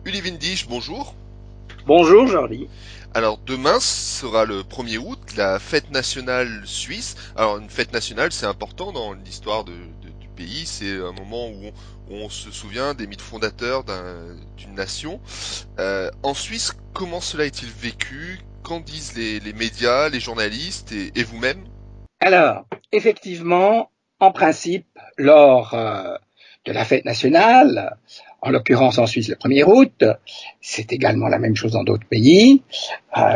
Uli Windisch, bonjour. Bonjour Jordi. Alors demain sera le 1er août, la fête nationale suisse. Alors une fête nationale, c'est important dans l'histoire du pays. C'est un moment où on se souvient des mythes fondateurs d'une nation. En Suisse, comment cela est-il vécu? Qu'en disent les médias, les journalistes et vous-même? Alors, effectivement, en principe, lors de la fête nationale, en l'occurrence en Suisse le 1er août, c'est également la même chose dans d'autres pays,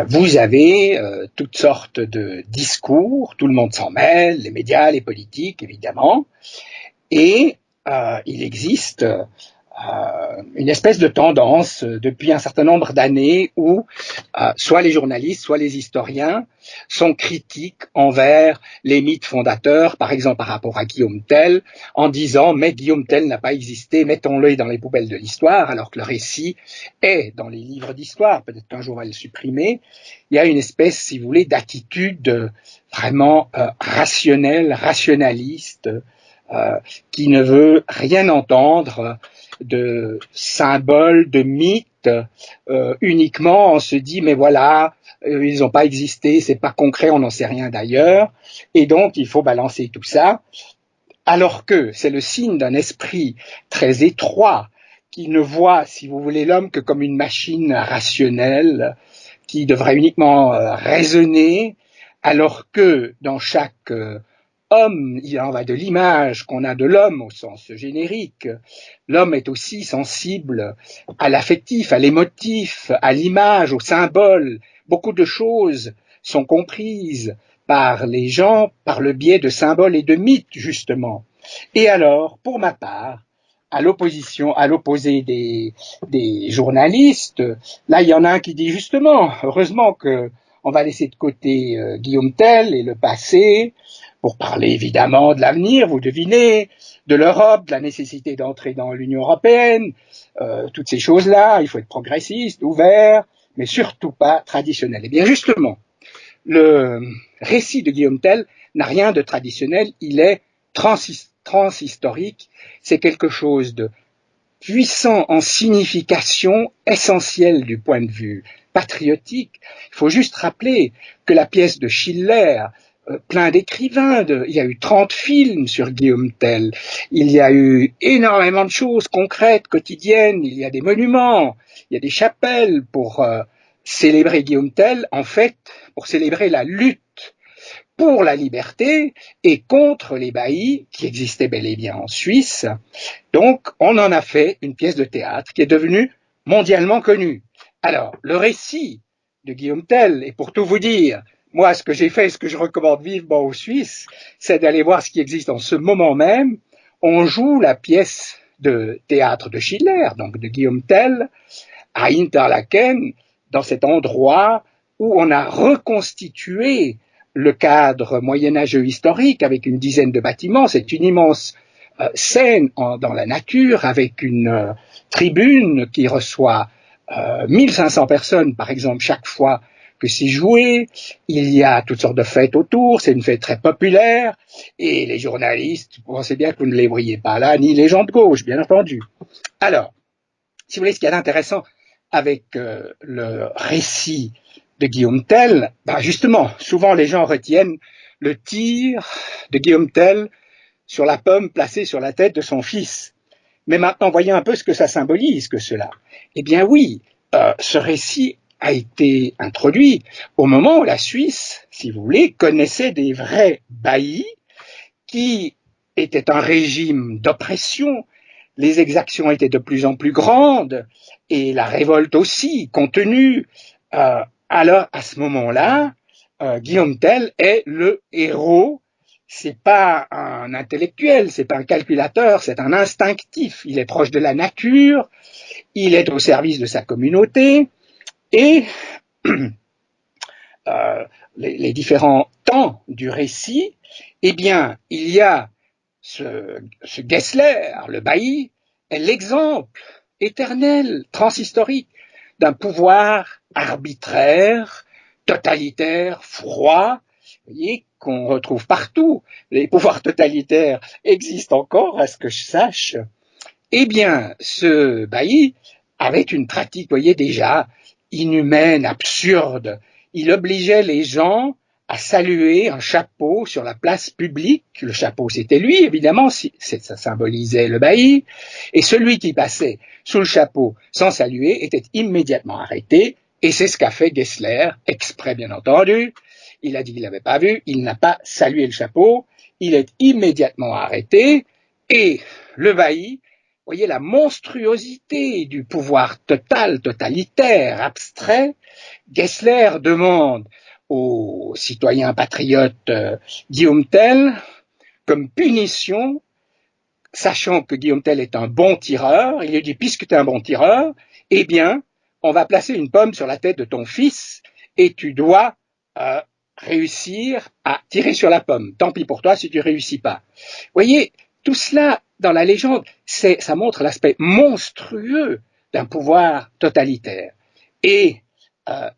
vous avez toutes sortes de discours, tout le monde s'en mêle, les médias, les politiques évidemment, et il existe une espèce de tendance depuis un certain nombre d'années où soit les journalistes, soit les historiens sont critiques envers les mythes fondateurs, par exemple par rapport à Guillaume Tell, en disant mais Guillaume Tell n'a pas existé, mettons-le dans les poubelles de l'histoire, alors que le récit est dans les livres d'histoire, peut-être qu'un jour on va le supprimer. Il y a une espèce, si vous voulez, d'attitude vraiment rationnelle, rationaliste, qui ne veut rien entendre de symboles, de mythes, uniquement on se dit mais voilà, ils n'ont pas existé, c'est pas concret, on n'en sait rien d'ailleurs, et donc il faut balancer tout ça, alors que c'est le signe d'un esprit très étroit qui ne voit, si vous voulez, l'homme que comme une machine rationnelle qui devrait uniquement raisonner, alors que dans chaque homme, il en va de l'image qu'on a de l'homme au sens générique. L'homme est aussi sensible à l'affectif, à l'émotif, à l'image, au symbole. Beaucoup de choses sont comprises par les gens par le biais de symboles et de mythes, justement. Et alors, pour ma part, à l'opposé des journalistes, là, il y en a un qui dit justement, heureusement que on va laisser de côté Guillaume Tell et le passé, pour parler évidemment de l'avenir, vous devinez, de l'Europe, de la nécessité d'entrer dans l'Union européenne, toutes ces choses-là, il faut être progressiste, ouvert, mais surtout pas traditionnel. Eh bien justement, le récit de Guillaume Tell n'a rien de traditionnel, il est transhistorique, c'est quelque chose de puissant en signification, essentiel du point de vue patriotique. Il faut juste rappeler que la pièce de Schiller, plein d'écrivains, il y a eu 30 films sur Guillaume Tell, il y a eu énormément de choses concrètes, quotidiennes, il y a des monuments, il y a des chapelles pour célébrer Guillaume Tell, en fait, pour célébrer la lutte pour la liberté et contre les baillis qui existaient bel et bien en Suisse. Donc, on en a fait une pièce de théâtre qui est devenue mondialement connue. Alors, le récit de Guillaume Tell, et pour tout vous dire, moi, ce que j'ai fait, ce que je recommande vivement aux Suisses, c'est d'aller voir ce qui existe en ce moment même. On joue la pièce de théâtre de Schiller, donc de Guillaume Tell, à Interlaken, dans cet endroit où on a reconstitué le cadre moyenâgeux historique avec une dizaine de bâtiments. C'est une immense scène dans la nature avec une tribune qui reçoit 1500 personnes, par exemple, chaque fois que c'est joué. Il y a toutes sortes de fêtes autour, c'est une fête très populaire, et les journalistes, vous pensez bien que vous ne les voyez pas là, ni les gens de gauche, bien entendu. Alors, si vous voulez, ce qu'il y a d'intéressant avec le récit de Guillaume Tell, ben justement, souvent les gens retiennent le tir de Guillaume Tell sur la pomme placée sur la tête de son fils. Mais maintenant, voyons un peu ce que ça symbolise, que cela. Eh bien oui, ce récit a été introduit au moment où la Suisse, si vous voulez, connaissait des vrais baillis qui étaient un régime d'oppression. Les exactions étaient de plus en plus grandes et la révolte aussi contenue. Alors, à ce moment-là, Guillaume Tell est le héros. C'est pas un intellectuel, c'est pas un calculateur, c'est un instinctif. Il est proche de la nature, il est au service de sa communauté et les différents temps du récit, eh bien, il y a ce Gessler, le bailli, est l'exemple éternel, transhistorique, d'un pouvoir arbitraire, totalitaire, froid, vous voyez, qu'on retrouve partout. Les pouvoirs totalitaires existent encore, à ce que je sache. Eh bien, ce bailli avait une pratique, vous voyez déjà, inhumaine, absurde. Il obligeait les gens à saluer un chapeau sur la place publique. Le chapeau, c'était lui, évidemment, ça symbolisait le bailli. Et celui qui passait sous le chapeau sans saluer était immédiatement arrêté. Et c'est ce qu'a fait Gessler, exprès bien entendu. Il a dit qu'il n'avait pas vu, il n'a pas salué le chapeau. Il est immédiatement arrêté. Et le bailli, vous voyez la monstruosité du pouvoir total, totalitaire, abstrait. Gessler demande au citoyen patriote Guillaume Tell, comme punition, sachant que Guillaume Tell est un bon tireur, il lui dit, puisque tu es un bon tireur, eh bien, on va placer une pomme sur la tête de ton fils et tu dois réussir à tirer sur la pomme. Tant pis pour toi si tu ne réussis pas. Vous voyez, tout cela, dans la légende, ça montre l'aspect monstrueux d'un pouvoir totalitaire. Et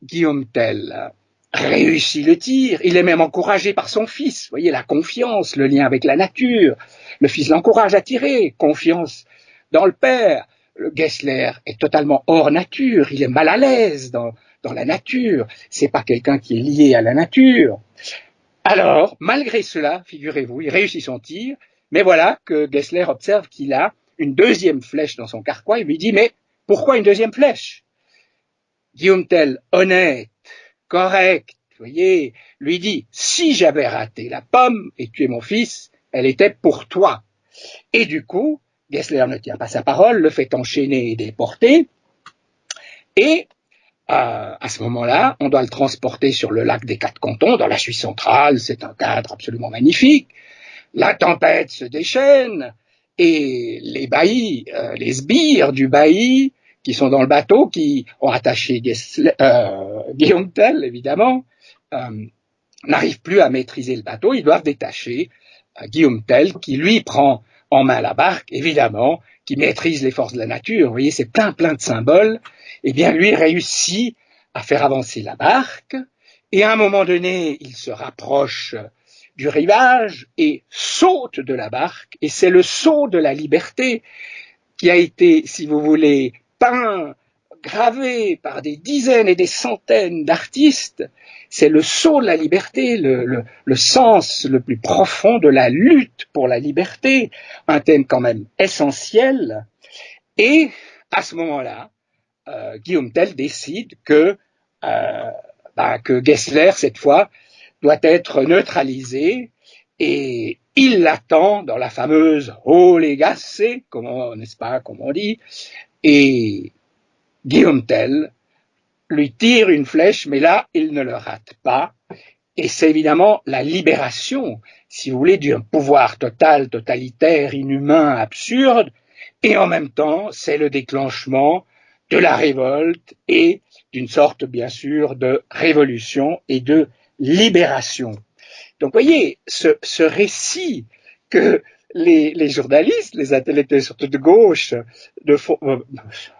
Guillaume Tell réussit le tir, il est même encouragé par son fils, vous voyez la confiance, le lien avec la nature, le fils l'encourage à tirer, confiance dans le père. Le Gessler est totalement hors nature, il est mal à l'aise dans la nature, c'est pas quelqu'un qui est lié à la nature. Alors, malgré cela, figurez-vous, il réussit son tir, mais voilà que Gessler observe qu'il a une deuxième flèche dans son carquois, il lui dit, mais pourquoi une deuxième flèche? Guillaume Tell, honnête, correct, vous voyez, lui dit, si j'avais raté la pomme et tué mon fils, elle était pour toi. Et du coup, Gessler ne tient pas sa parole, le fait enchaîner et déporter, et à ce moment-là, on doit le transporter sur le lac des Quatre Cantons, dans la Suisse centrale, c'est un cadre absolument magnifique. La tempête se déchaîne, et les baillis, les sbires du bailli, qui sont dans le bateau, qui ont attaché Guillaume Tell, évidemment, n'arrivent plus à maîtriser le bateau, ils doivent détacher Guillaume Tell, qui lui prend en main la barque, évidemment, qui maîtrise les forces de la nature, vous voyez, c'est plein de symboles, eh bien lui réussit à faire avancer la barque, et à un moment donné, il se rapproche du rivage et saute de la barque, et c'est le saut de la liberté qui a été, si vous voulez, peint, gravé par des dizaines et des centaines d'artistes, c'est le saut de la liberté, le sens le plus profond de la lutte pour la liberté, un thème quand même essentiel, et à ce moment-là, Guillaume Tell décide que Gessler, cette fois, doit être neutralisé, et il l'attend dans la fameuse Holy Gasse, n'est-ce pas, comme on dit, et Guillaume Tell lui tire une flèche, mais là, il ne le rate pas, et c'est évidemment la libération, si vous voulez, d'un pouvoir total, totalitaire, inhumain, absurde, et en même temps, c'est le déclenchement de la révolte et d'une sorte, bien sûr, de révolution et de libération. Donc, voyez, ce récit que les journalistes, les intellectuels surtout de gauche,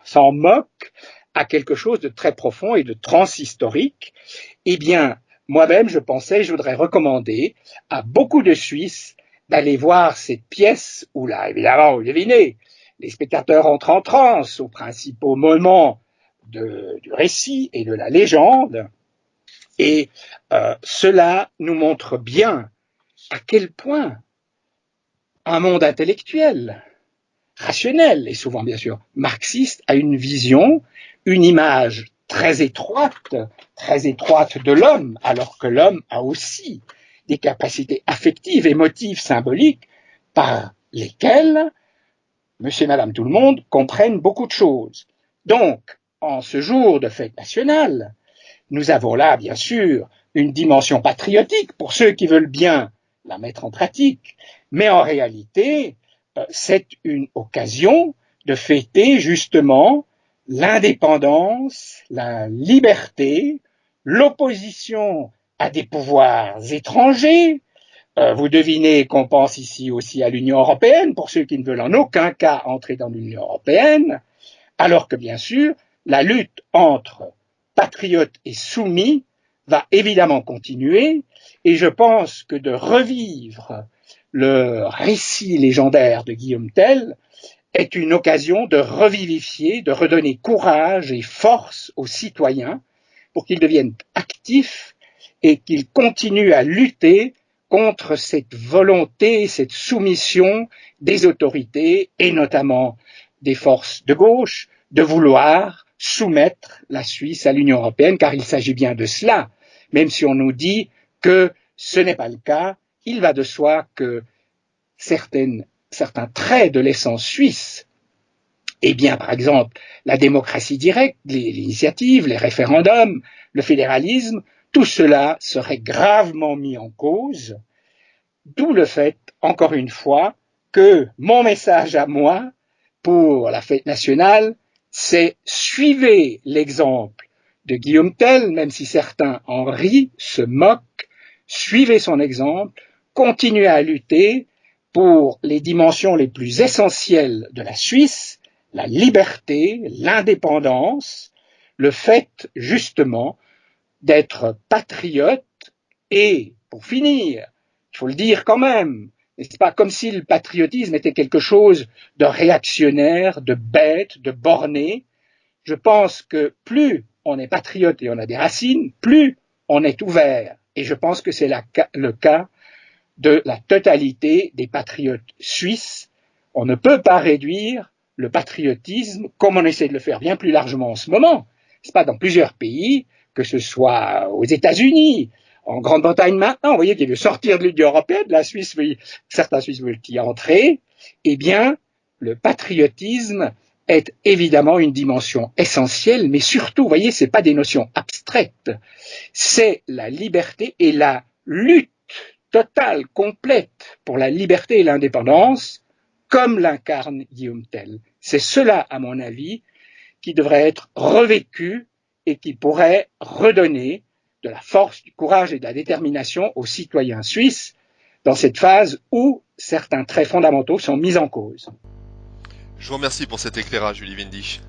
s'en moquent, a quelque chose de très profond et de transhistorique. Eh bien, moi-même, je voudrais recommander à beaucoup de Suisses d'aller voir cette pièce où là, évidemment, vous devinez, les spectateurs entrent en transe aux principaux moments du récit et de la légende. Et cela nous montre bien à quel point un monde intellectuel, rationnel et souvent bien sûr marxiste a une vision, une image très étroite de l'homme, alors que l'homme a aussi des capacités affectives, émotives, symboliques, par lesquelles monsieur et madame tout le monde comprennent beaucoup de choses. Donc, en ce jour de fête nationale, nous avons là, bien sûr, une dimension patriotique pour ceux qui veulent bien la mettre en pratique, mais en réalité, c'est une occasion de fêter justement l'indépendance, la liberté, l'opposition à des pouvoirs étrangers. Vous devinez qu'on pense ici aussi à l'Union européenne, pour ceux qui ne veulent en aucun cas entrer dans l'Union européenne, alors que bien sûr, la lutte entre patriotes et soumis va évidemment continuer, et je pense que de revivre le récit légendaire de Guillaume Tell est une occasion de revivifier, de redonner courage et force aux citoyens pour qu'ils deviennent actifs et qu'ils continuent à lutter contre cette volonté, cette soumission des autorités et notamment des forces de gauche de vouloir soumettre la Suisse à l'Union européenne, car il s'agit bien de cela, même si on nous dit que ce n'est pas le cas. Il va de soi que certains traits de l'essence suisse, eh bien, par exemple, la démocratie directe, l'initiative, les référendums, le fédéralisme, tout cela serait gravement mis en cause, d'où le fait, encore une fois, que mon message à moi pour la fête nationale, c'est suivez l'exemple de Guillaume Tell, même si certains en rient, se moquent, suivez son exemple, continuez à lutter pour les dimensions les plus essentielles de la Suisse, la liberté, l'indépendance, le fait justement d'être patriote et, pour finir, il faut le dire quand même, n'est-ce pas, comme si le patriotisme était quelque chose de réactionnaire, de bête, de borné. Je pense que plus on est patriote et on a des racines, plus on est ouvert. Et je pense que c'est le cas de la totalité des patriotes suisses. On ne peut pas réduire le patriotisme comme on essaie de le faire bien plus largement en ce moment. C'est pas dans plusieurs pays, que ce soit aux États-Unis, en Grande-Bretagne maintenant, vous voyez qu'il veut sortir de l'Union européenne, la Suisse, certains Suisses veulent y entrer, eh bien, le patriotisme est évidemment une dimension essentielle, mais surtout, vous voyez, c'est pas des notions abstraites, c'est la liberté et la lutte totale, complète pour la liberté et l'indépendance, comme l'incarne Guillaume Tell. C'est cela, à mon avis, qui devrait être revécu et qui pourrait redonner de la force, du courage et de la détermination aux citoyens suisses dans cette phase où certains traits fondamentaux sont mis en cause. Je vous remercie pour cet éclairage, Uli Windisch.